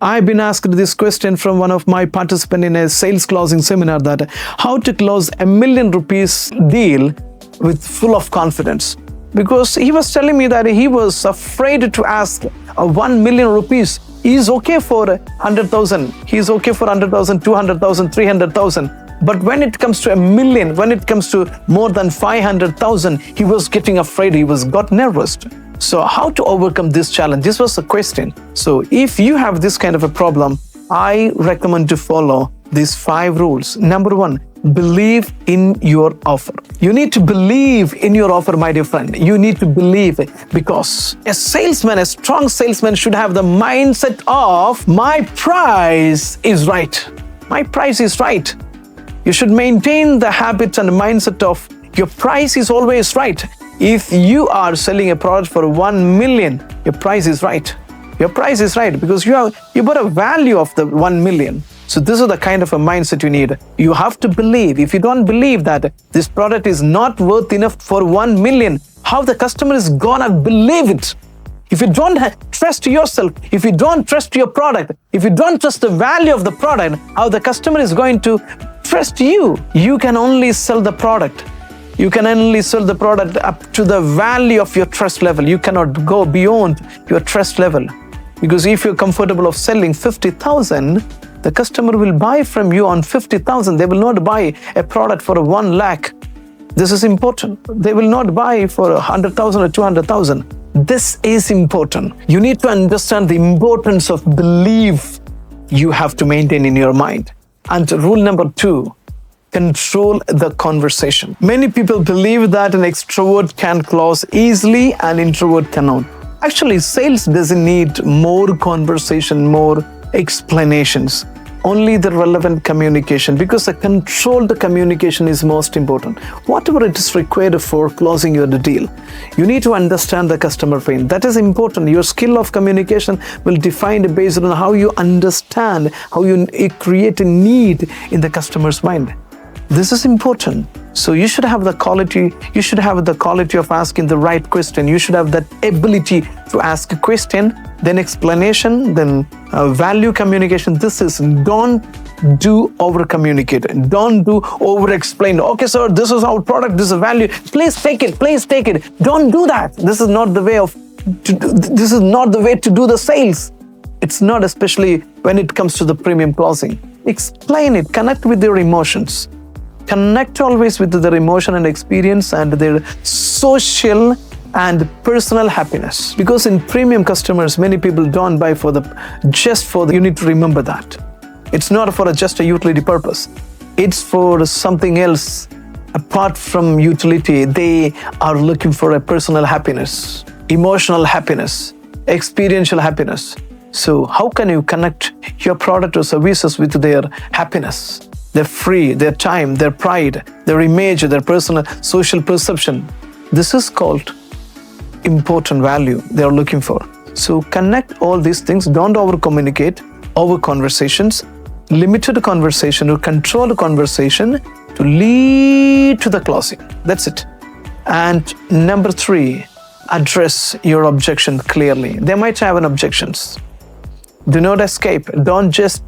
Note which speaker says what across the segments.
Speaker 1: I've been asked this question from one of my participants in a sales closing seminar, that how to close ₹1 million deal with full of confidence. Because he was telling me that he was afraid to ask ₹1 million. He's okay for 100,000. He's okay for 100,000, 200,000, 300,000. But when it comes to $1 million, when it comes to more than 500,000, he was getting afraid. He got nervous. So how to overcome this challenge? This was the question. So if you have this kind of a problem, I recommend to follow these 5 rules. Number 1, believe in your offer. You need to believe in your offer, my dear friend. You need to believe it, because a salesman, a strong salesman, should have the mindset of my price is right. My price is right. You should maintain the habits and mindset of your price is always right. If you are selling a product for $1 million, your price is right. Your price is right because you got a value of the $1 million. So this is the kind of a mindset you need. You have to believe. If you don't believe that this product is not worth enough for $1 million, how the customer is gonna believe it? If you don't trust yourself, if you don't trust your product, if you don't trust the value of the product, how the customer is going to trust you? You can only sell the product. You can only sell the product up to the value of your trust level. You cannot go beyond your trust level. Because if you're comfortable of selling 50,000, the customer will buy from you on 50,000. They will not buy a product for 1 lakh. This is important. They will not buy for 100,000 or 200,000. This is important. You need to understand the importance of belief you have to maintain in your mind. And rule number 2, control the conversation. Many people believe that an extrovert can close easily and introvert cannot. Actually, sales doesn't need more conversation, more explanations. Only the relevant communication, because the controlled communication is most important. Whatever it is required for closing your deal, you need to understand the customer pain. That is important. Your skill of communication will define based on how you understand, how you create a need in the customer's mind. This is important. So you should have the quality of asking the right question. You should have that ability to ask a question, then explanation, then value communication. This is, don't do over communicate. Don't do over explain. Okay, sir, this is our product, this is value. Please take it, please take it. Don't do that. This is not the way to do the sales. It's not, especially when it comes to the premium closing. Explain it, connect with their emotions. Connect always with their emotion and experience and their social and personal happiness. Because in premium customers, many people don't buy you need to remember that. It's not for just a utility purpose. It's for something else. Apart from utility, they are looking for a personal happiness, emotional happiness, experiential happiness. So how can you connect your product or services with their happiness? Their free, their time, their pride, their image, their personal social perception. This is called important value they are looking for. So connect all these things. Don't over communicate, over conversations, limited conversation or controlled conversation to lead to the closing. That's it. And number 3, address your objection clearly. They might have an objections. Do not escape. Don't just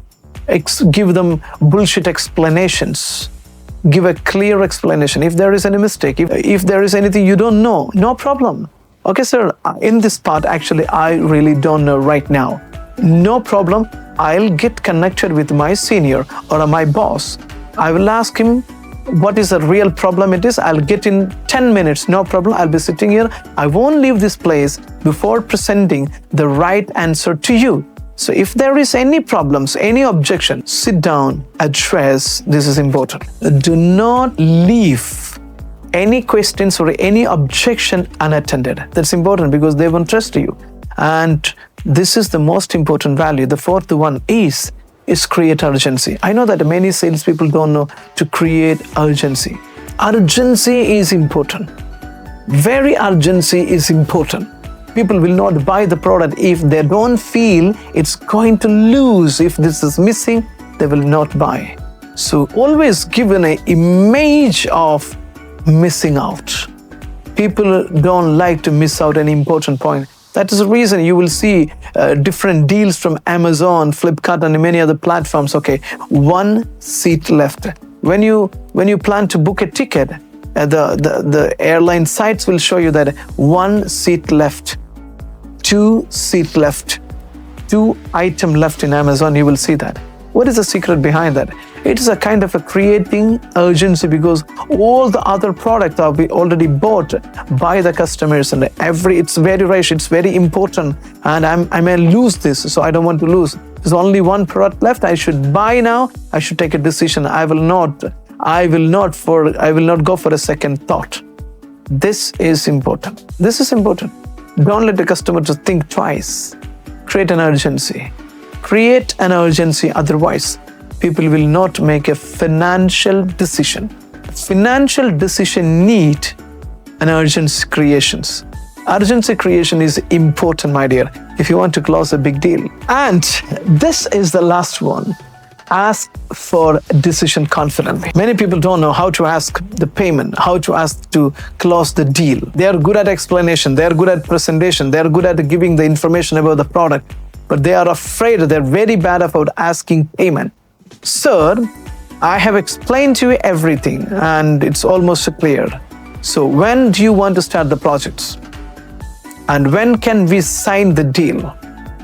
Speaker 1: give them bullshit explanations. Give a clear explanation. If there is any mistake, if there is anything you don't know, no problem. Okay, sir, in this part, actually, I really don't know right now. No problem. I'll get connected with my senior or my boss. I will ask him what is the real problem it is. I'll get in 10 minutes. No problem. I'll be sitting here. I won't leave this place before presenting the right answer to you. So if there is any problems, any objection, sit down, address. This is important. Do not leave any questions or any objection unattended. That's important because they won't trust you. And this is the most important value. The 4th one is create urgency. I know that many salespeople don't know to create urgency. Urgency is important. Very urgency is important. People will not buy the product if they don't feel it's going to lose. If this is missing, they will not buy. So always give an image of missing out. People don't like to miss out an important point. That is the reason you will see different deals from Amazon, Flipkart, and many other platforms. Okay, 1 seat left. When you plan to book a ticket, the airline sites will show you that 1 seat left, 2 seat left, 2 item left in Amazon. You will see that. What is the secret behind that? It is a kind of a creating urgency, because all the other products are already bought by the customers, and it's very rush, it's very important, and I may lose this, so I don't want to lose. There's only one product left. I should buy now. I should take a decision. I will not go for a second thought. This is important. This is important. Don't let the customer just think twice. Create an urgency. Create an urgency. Otherwise, people will not make a financial decision. Financial decision need an urgency creations. Urgency creation is important, my dear, if you want to close a big deal. And this is the last one. Ask for decision confidently. Many people don't know how to ask the payment, how to ask to close the deal. They are good at explanation, they are good at presentation, they are good at giving the information about the product, but they are afraid, they're very bad about asking payment. Sir, I have explained to you everything and it's almost clear. So when do you want to start the projects? And when can we sign the deal?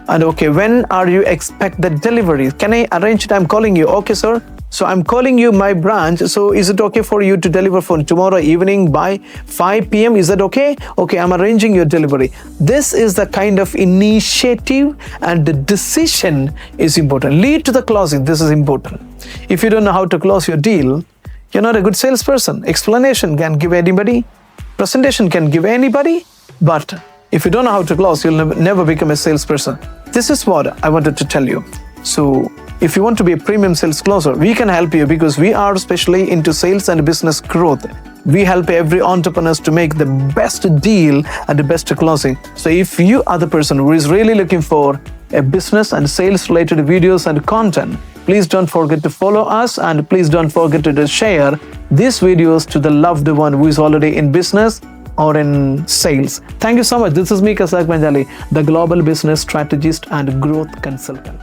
Speaker 1: And okay, when are you expect the delivery? Can I arrange it? I'm calling you. Okay, sir. So I'm calling you my branch. So is it okay for you to deliver for tomorrow evening by 5 p.m.? Is that okay? Okay, I'm arranging your delivery. This is the kind of initiative, and the decision is important. Lead to the closing. This is important. If you don't know how to close your deal, you're not a good salesperson. Explanation can give anybody. Presentation can give anybody. But if you don't know how to close, you'll never become a salesperson. This is what I wanted to tell you. So if you want to be a premium sales closer, we can help you, because we are especially into sales and business growth. We help every entrepreneur to make the best deal and the best closing. So if you are the person who is really looking for a business and sales related videos and content, please don't forget to follow us, and please don't forget to share these videos to the loved one who is already in business or in sales. Thank you so much. This is me, Casac Benchalley, the global business strategist and growth consultant.